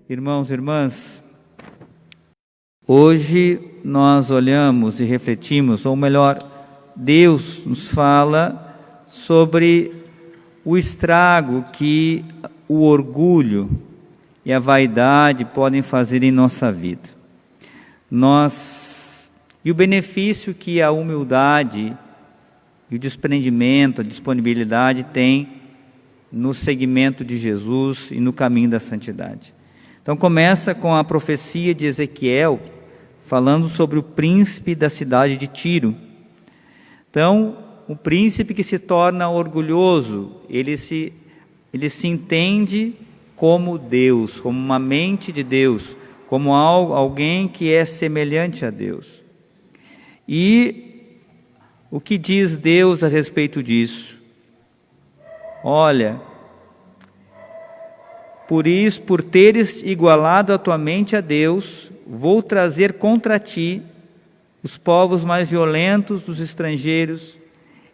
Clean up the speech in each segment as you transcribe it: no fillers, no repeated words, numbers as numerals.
Irmãos e irmãs, hoje nós olhamos e refletimos, ou melhor, Deus nos fala sobre o estrago que o orgulho e a vaidade podem fazer em nossa vida. E o benefício que a humildade e o desprendimento, a disponibilidade tem no seguimento de Jesus e no caminho da santidade. Então começa com a profecia de Ezequiel, falando sobre o príncipe da cidade de Tiro. Então, o príncipe que se torna orgulhoso, ele se entende como Deus, como uma mente de Deus, como alguém que é semelhante a Deus. E o que diz Deus a respeito disso? Olha, por teres igualado a tua mente a Deus, vou trazer contra ti os povos mais violentos dos estrangeiros.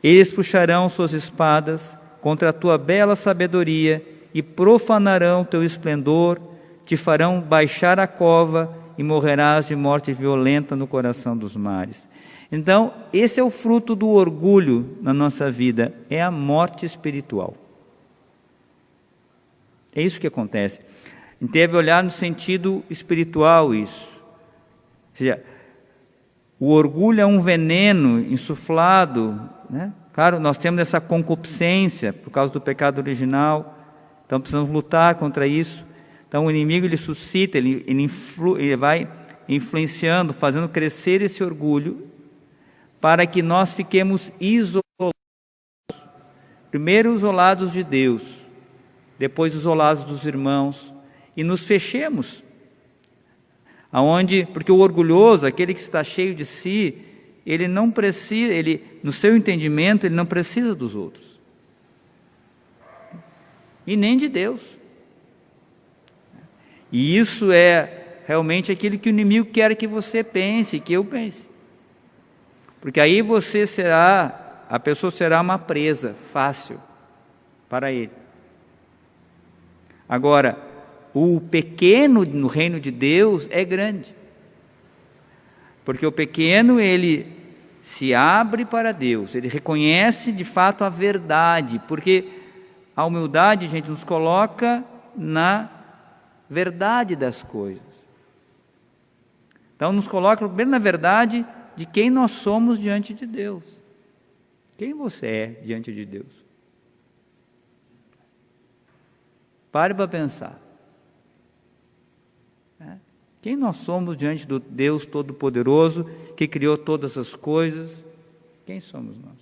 Eles puxarão suas espadas contra a tua bela sabedoria e profanarão teu esplendor, te farão baixar a cova e morrerás de morte violenta no coração dos mares. Então, esse é o fruto do orgulho na nossa vida, é a morte espiritual. É isso que acontece. A gente deve olhar no sentido espiritual isso. Ou seja, o orgulho é um veneno insuflado, né? Claro, nós temos essa concupiscência por causa do pecado original, então precisamos lutar contra isso. Então o inimigo ele suscita, ele vai influenciando, fazendo crescer esse orgulho, para que nós fiquemos isolados. Primeiro isolados de Deus, depois isolados dos irmãos, e nos fechemos. Porque o orgulhoso, aquele que está cheio de si, ele não precisa, no seu entendimento, ele não precisa dos outros. E nem de Deus. E isso é realmente aquilo que o inimigo quer que você pense, que eu pense. Porque aí a pessoa será uma presa fácil para ele. Agora, o pequeno no reino de Deus é grande. Porque o pequeno, ele se abre para Deus, ele reconhece de fato a verdade, porque a humildade, gente, nos coloca na verdade das coisas. Então, nos coloca primeiro na verdade de quem nós somos diante de Deus. Quem você é diante de Deus? Pare para pensar. Quem nós somos diante do Deus Todo-Poderoso, que criou todas as coisas? Quem somos nós?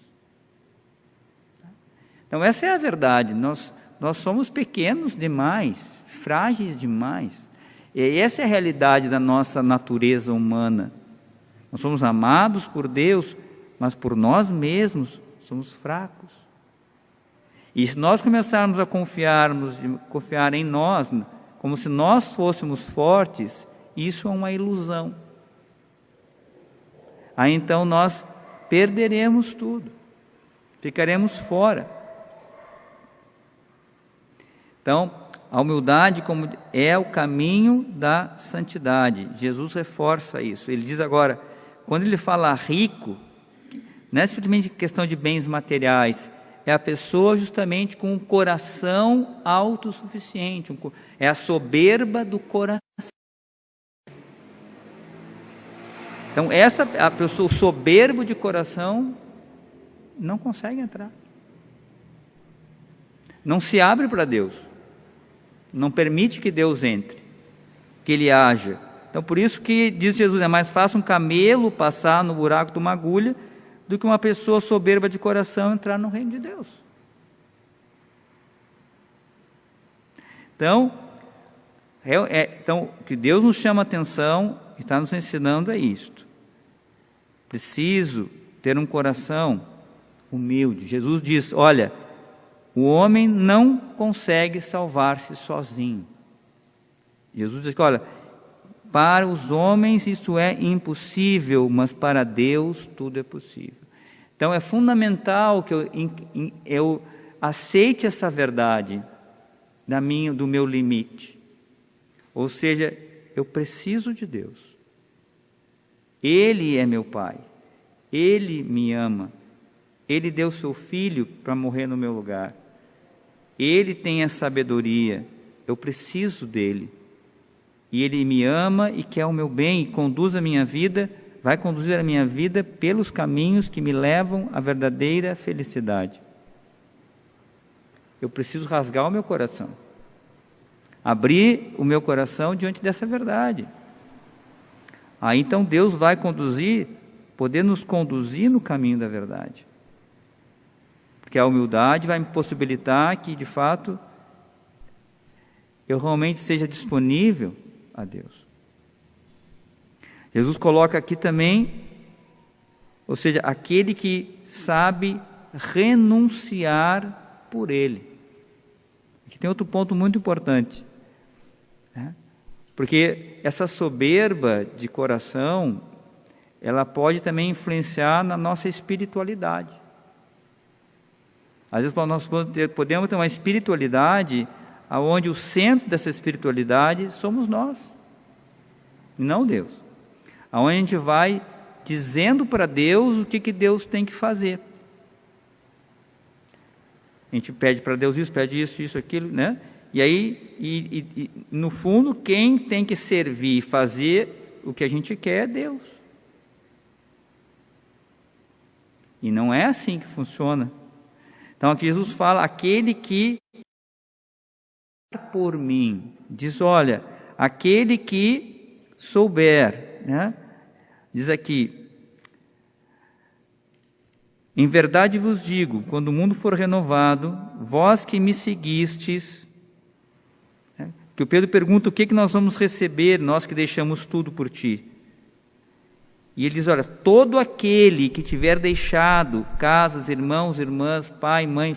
Então essa é a verdade, nós somos pequenos demais, frágeis demais. E essa é a realidade da nossa natureza humana. Nós somos amados por Deus, mas por nós mesmos somos fracos. E se nós começarmos a confiar em nós, como se nós fôssemos fortes, isso é uma ilusão. Aí então nós perderemos tudo, ficaremos fora. Então, a humildade é o caminho da santidade. Jesus reforça isso. Ele diz agora, quando ele fala rico, não é simplesmente questão de bens materiais, é a pessoa justamente com um coração autossuficiente, é a soberba do coração. Então, a pessoa soberbo de coração não consegue entrar. Não se abre para Deus. Não permite que Deus entre, que Ele haja. Então, por isso que diz Jesus, é mais fácil um camelo passar no buraco de uma agulha do que uma pessoa soberba de coração entrar no reino de Deus. Então, que Deus nos chama a atenção e está nos ensinando é isto. Preciso ter um coração humilde. Jesus diz, olha, o homem não consegue salvar-se sozinho. Jesus diz que, olha, para os homens isso é impossível, mas para Deus tudo é possível. Então é fundamental que eu aceite essa verdade do meu limite. Ou seja, eu preciso de Deus. Ele é meu Pai. Ele me ama. Ele deu seu Filho para morrer no meu lugar. Ele tem a sabedoria. Eu preciso dele. E Ele me ama e quer o meu bem e conduz a minha vida, vai conduzir a minha vida pelos caminhos que me levam à verdadeira felicidade. Eu preciso rasgar o meu coração. Abrir o meu coração diante dessa verdade. Aí então Deus vai poder nos conduzir no caminho da verdade. Porque a humildade vai me possibilitar que, de fato, eu realmente seja disponível a Deus. Jesus coloca aqui também, ou seja, aquele que sabe renunciar por Ele. Aqui tem outro ponto muito importante, né? Porque essa soberba de coração, ela pode também influenciar na nossa espiritualidade. Às vezes nós podemos ter uma espiritualidade onde o centro dessa espiritualidade somos nós, e não Deus. Onde a gente vai dizendo para Deus o que Deus tem que fazer. A gente pede para Deus isso, pede isso, aquilo, né? E aí, no fundo, quem tem que servir e fazer o que a gente quer é Deus. E não é assim que funciona. Então, aqui Jesus fala, aquele que por mim, diz, olha, aquele que souber, né? Diz aqui, em verdade vos digo, quando o mundo for renovado, vós que me seguistes, né? Que o Pedro pergunta o que nós vamos receber, nós que deixamos tudo por ti. E ele diz, olha, todo aquele que tiver deixado casas, irmãos, irmãs, pai, mãe,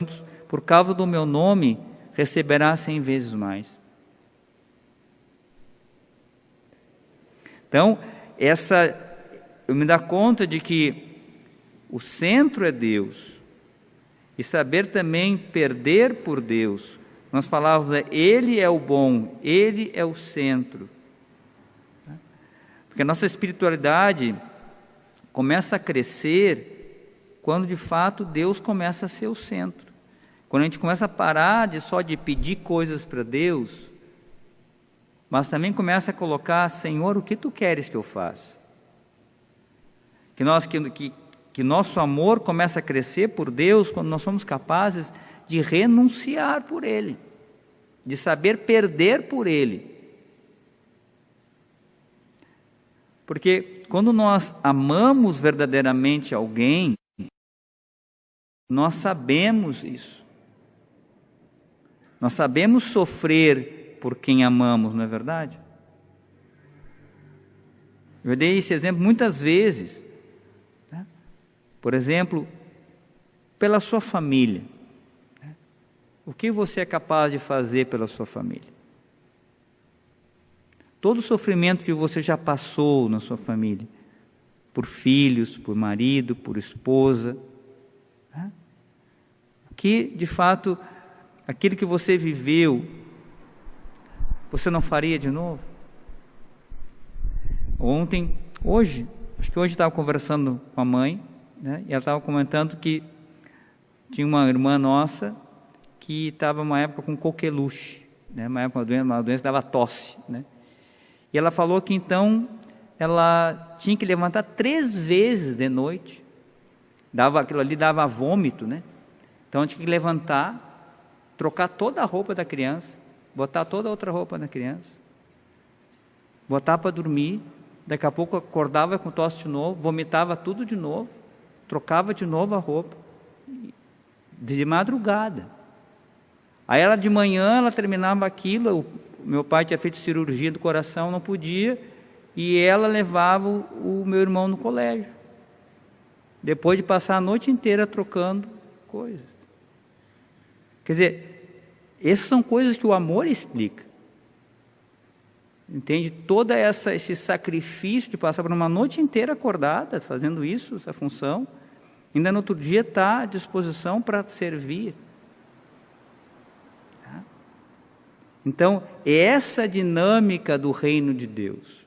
filhos, por causa do meu nome, receberá 100 vezes mais. Então, eu me dou conta de que o centro é Deus, e saber também perder por Deus. Nós falávamos, Ele é o bom, Ele é o centro. Porque a nossa espiritualidade começa a crescer quando de fato Deus começa a ser o centro. Quando a gente começa a parar só de pedir coisas para Deus, mas também começa a colocar, Senhor, o que Tu queres que eu faça? Que nosso amor começa a crescer por Deus quando nós somos capazes de renunciar por Ele, de saber perder por Ele. Porque quando nós amamos verdadeiramente alguém, nós sabemos isso. Nós sabemos sofrer por quem amamos, não é verdade? Eu dei esse exemplo muitas vezes. Né? Por exemplo, pela sua família. Né? O que você é capaz de fazer pela sua família? Todo o sofrimento que você já passou na sua família, por filhos, por marido, por esposa, né? Que, de fato, aquilo que você viveu, você não faria de novo? Acho que hoje estava conversando com a mãe, né? E ela estava comentando que tinha uma irmã nossa que estava uma época com coqueluche, né? Uma doença que dava tosse, né? E ela falou que então ela tinha que levantar 3 vezes de noite, aquilo ali dava vômito, né? Então tinha que levantar, trocar toda a roupa da criança, botar toda a outra roupa na criança, botar para dormir, daqui a pouco acordava com tosse de novo, vomitava tudo de novo, trocava de novo a roupa, de madrugada. Aí ela de manhã, ela terminava aquilo, meu pai tinha feito cirurgia do coração, não podia, e ela levava o meu irmão no colégio, depois de passar a noite inteira trocando coisas. Quer dizer, essas são coisas que o amor explica. Entende? Todo esse sacrifício de passar por uma noite inteira acordada, fazendo isso, essa função, ainda no outro dia está à disposição para servir. Então, é essa dinâmica do reino de Deus.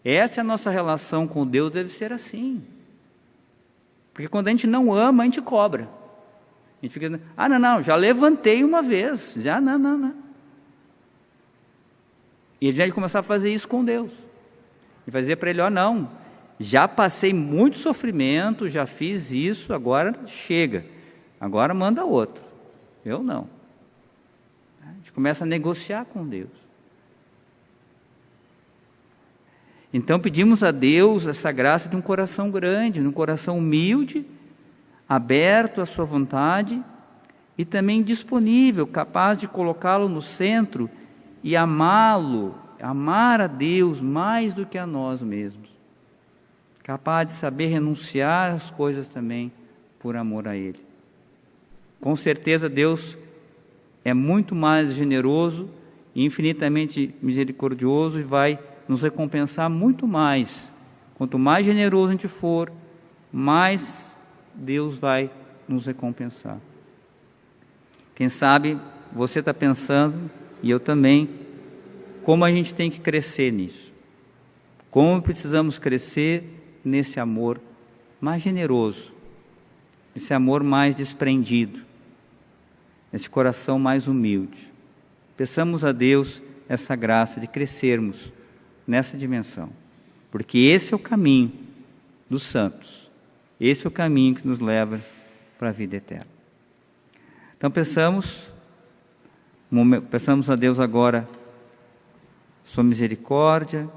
Essa é a nossa relação com Deus, deve ser assim. Porque quando a gente não ama, a gente cobra. A gente fica, não, já levantei uma vez, já não. E a gente vai começar a fazer isso com Deus. E vai dizer para Ele, não, já passei muito sofrimento, já fiz isso, agora chega. Agora manda outro. Eu não. A gente começa a negociar com Deus. Então pedimos a Deus essa graça de um coração grande, de um coração humilde, aberto à sua vontade e também disponível, capaz de colocá-lo no centro e amá-lo, amar a Deus mais do que a nós mesmos. Capaz de saber renunciar às coisas também por amor a Ele. Com certeza Deus é muito mais generoso e infinitamente misericordioso e vai nos recompensar muito mais. Quanto mais generoso a gente for, mais Deus vai nos recompensar. Quem sabe você está pensando, e eu também, como a gente tem que crescer nisso. Como precisamos crescer nesse amor mais generoso, esse amor mais desprendido, esse coração mais humilde. Peçamos a Deus essa graça de crescermos nessa dimensão, porque esse é o caminho dos santos, esse é o caminho que nos leva para a vida eterna. Então peçamos a Deus agora sua misericórdia,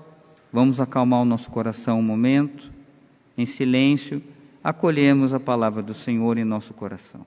vamos acalmar o nosso coração um momento, em silêncio, acolhemos a palavra do Senhor em nosso coração.